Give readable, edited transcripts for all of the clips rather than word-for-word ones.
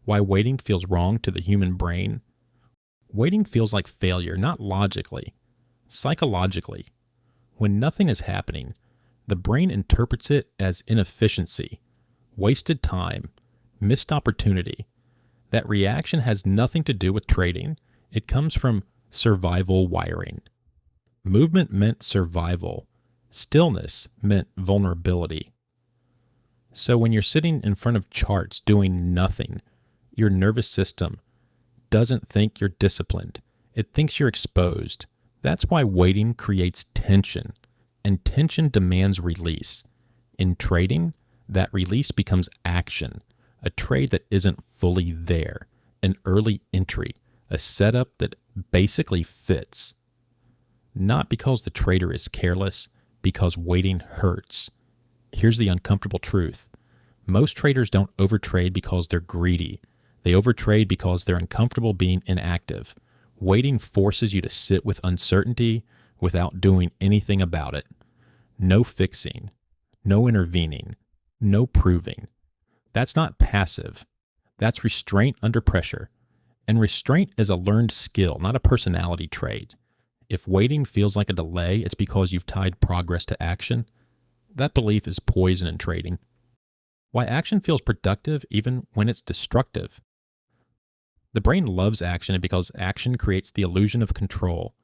Why waiting feels wrong to the human brain? Waiting feels like failure, not logically, psychologically. When nothing is happening, the brain interprets it as inefficiency, wasted time, missed opportunity. That reaction has nothing to do with trading. It comes from survival wiring. Movement meant survival. Stillness meant vulnerability. So when you're sitting in front of charts doing nothing, your nervous system doesn't think you're disciplined. It thinks you're exposed. That's why waiting creates tension, and tension demands release. In trading, that release becomes action, a trade that isn't fully there, an early entry, a setup that basically fits. Not because the trader is careless, because waiting hurts. Here's the uncomfortable truth. Most traders don't overtrade because they're greedy. They overtrade because they're uncomfortable being inactive. Waiting forces you to sit with uncertainty without doing anything about it. No fixing, no intervening, no proving. That's not passive. That's restraint under pressure. And restraint is a learned skill, not a personality trait. If waiting feels like a delay, it's because you've tied progress to action. That belief is poison in trading. Why action feels productive even when it's destructive. The brain loves action because action creates the illusion of control.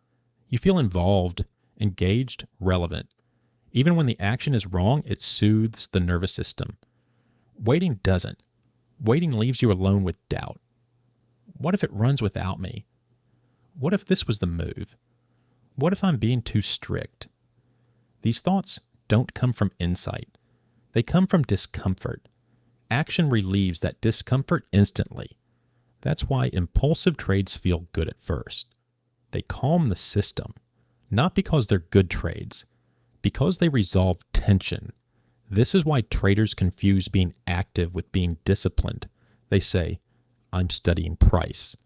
You feel involved, engaged, relevant. Even when the action is wrong, it soothes the nervous system. Waiting doesn't. Waiting leaves you alone with doubt. What if it runs without me? What if this was the move? What if I'm being too strict? These thoughts don't come from insight. They come from discomfort. Action relieves that discomfort instantly. That's why impulsive trades feel good at first. They calm the system, not because they're good trades, because they resolve tension. This is why traders confuse being active with being disciplined. They say, I'm studying price.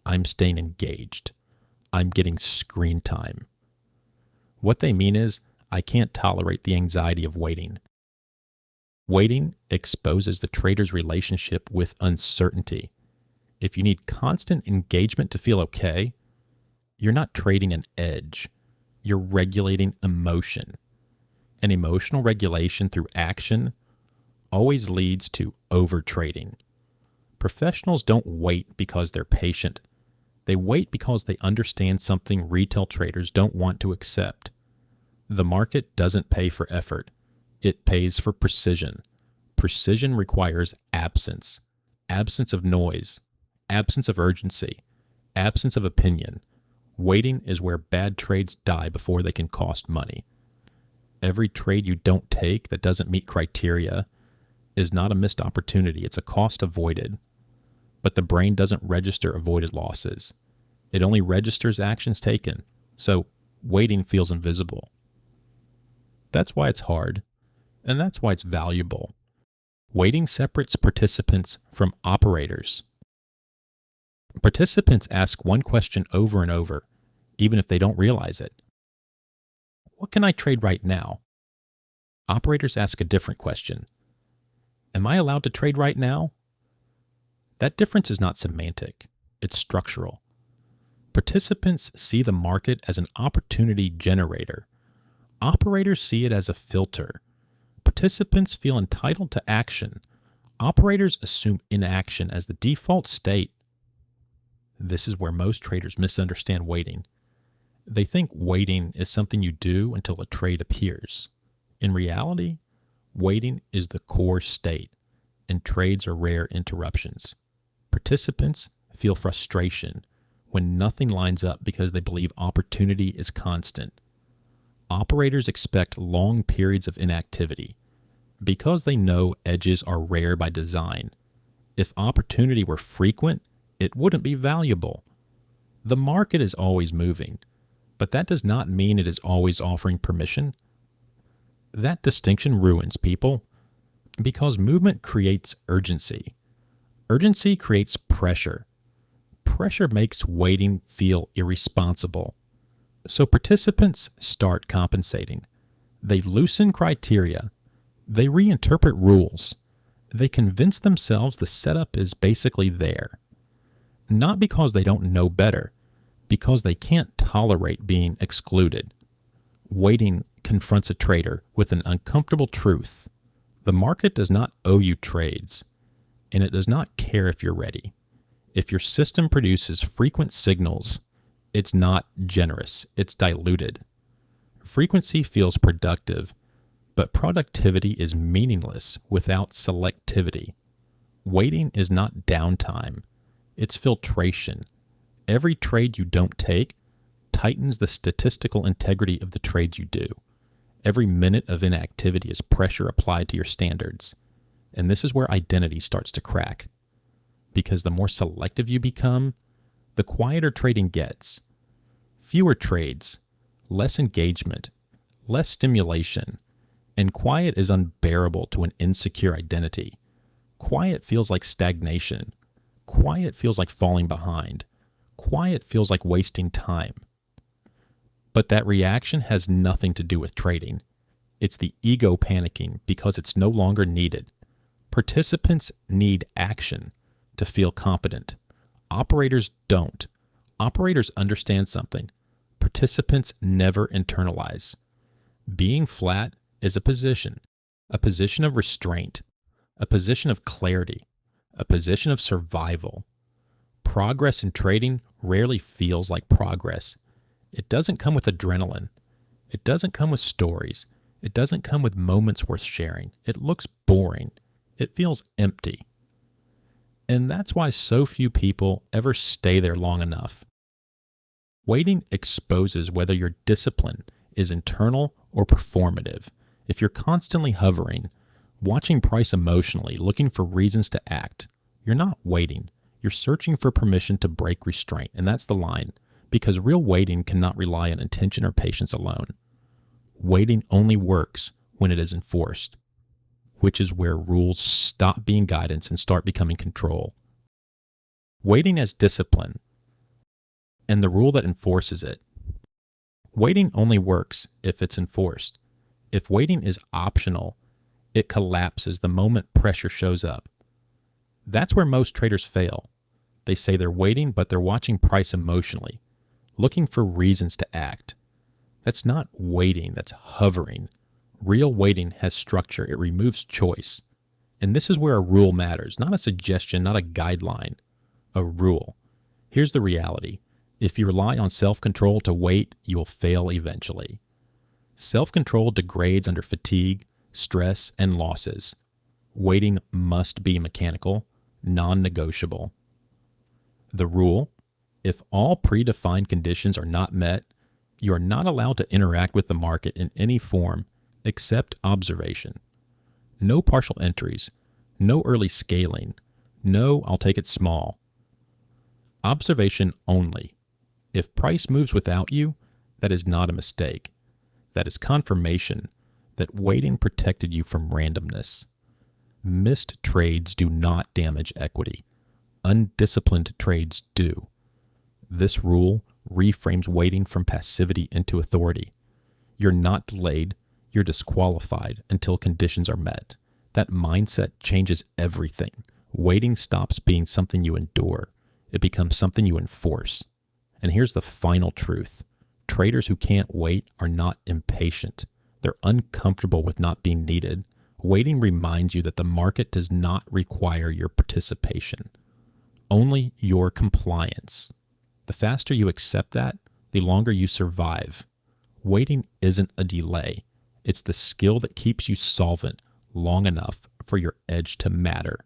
I'm staying engaged. I'm getting screen time. What they mean is, I can't tolerate the anxiety of waiting. Waiting exposes the trader's relationship with uncertainty. If you need constant engagement to feel okay, you're not trading an edge. You're regulating emotion. And emotional regulation through action always leads to overtrading. Professionals don't wait because they're patient. They wait because they understand something retail traders don't want to accept. The market doesn't pay for effort. It pays for precision. Precision requires absence. Absence of noise. Absence of urgency. Absence of opinion. Waiting is where bad trades die before they can cost money. Every trade you don't take that doesn't meet criteria is not a missed opportunity. It's a cost avoided. But the brain doesn't register avoided losses. It only registers actions taken. So waiting feels invisible. That's why it's hard, and that's why it's valuable. Waiting separates participants from operators. Participants ask one question over and over, even if they don't realize it. What can I trade right now? Operators ask a different question. Am I allowed to trade right now? That difference is not semantic, it's structural. Participants see the market as an opportunity generator. Operators see it as a filter. Participants feel entitled to action. Operators assume inaction as the default state. This is where most traders misunderstand waiting. They think waiting is something you do until a trade appears. In reality, waiting is the core state, and trades are rare interruptions. Participants feel frustration when nothing lines up because they believe opportunity is constant. Operators expect long periods of inactivity because they know edges are rare by design. If opportunity were frequent, it wouldn't be valuable. The market is always moving, but that does not mean it is always offering permission. That distinction ruins people because movement creates urgency. Urgency creates pressure. Pressure makes waiting feel irresponsible. So participants start compensating. They loosen criteria. They reinterpret rules. They convince themselves the setup is basically there. Not because they don't know better, because they can't tolerate being excluded. Waiting confronts a trader with an uncomfortable truth. The market does not owe you trades, and it does not care if you're ready. If your system produces frequent signals, it's not generous, it's diluted. Frequency feels productive, but productivity is meaningless without selectivity. Waiting is not downtime, it's filtration. Every trade you don't take tightens the statistical integrity of the trades you do. Every minute of inactivity is pressure applied to your standards. And this is where identity starts to crack. Because the more selective you become, the quieter trading gets. Fewer trades, less engagement, less stimulation, and quiet is unbearable to an insecure identity. Quiet feels like stagnation. Quiet feels like falling behind. Quiet feels like wasting time. But that reaction has nothing to do with trading. It's the ego panicking because it's no longer needed. Participants need action to feel competent. Operators don't. Operators understand something. Participants never internalize. Being flat is a position of restraint, a position of clarity, a position of survival. Progress in trading rarely feels like progress. It doesn't come with adrenaline. It doesn't come with stories. It doesn't come with moments worth sharing. It looks boring. It feels empty. And that's why so few people ever stay there long enough. Waiting exposes whether your discipline is internal or performative. If you're constantly hovering, watching price emotionally, looking for reasons to act, you're not waiting. You're searching for permission to break restraint, and that's the line. Because real waiting cannot rely on intention or patience alone. Waiting only works when it is enforced, which is where rules stop being guidance and start becoming control. Waiting as discipline, and the rule that enforces it. Waiting only works if it's enforced. If waiting is optional, it collapses the moment pressure shows up. That's where most traders fail. They say they're waiting, but they're watching price emotionally, looking for reasons to act. That's not waiting, that's hovering. Real waiting has structure, it removes choice. And this is where a rule matters, not a suggestion, not a guideline, a rule. Here's the reality. If you rely on self-control to wait, you will fail eventually. Self-control degrades under fatigue, stress, and losses. Waiting must be mechanical, non-negotiable. The rule: if all predefined conditions are not met, you are not allowed to interact with the market in any form except observation. No partial entries, no early scaling, no "I'll take it small." Observation only. If price moves without you, that is not a mistake. That is confirmation that waiting protected you from randomness. Missed trades do not damage equity. Undisciplined trades do. This rule reframes waiting from passivity into authority. You're not delayed, you're disqualified until conditions are met. That mindset changes everything. Waiting stops being something you endure. It becomes something you enforce. And here's the final truth. Traders who can't wait are not impatient. They're uncomfortable with not being needed. Waiting reminds you that the market does not require your participation, only your compliance. The faster you accept that, the longer you survive. Waiting isn't a delay. It's the skill that keeps you solvent long enough for your edge to matter.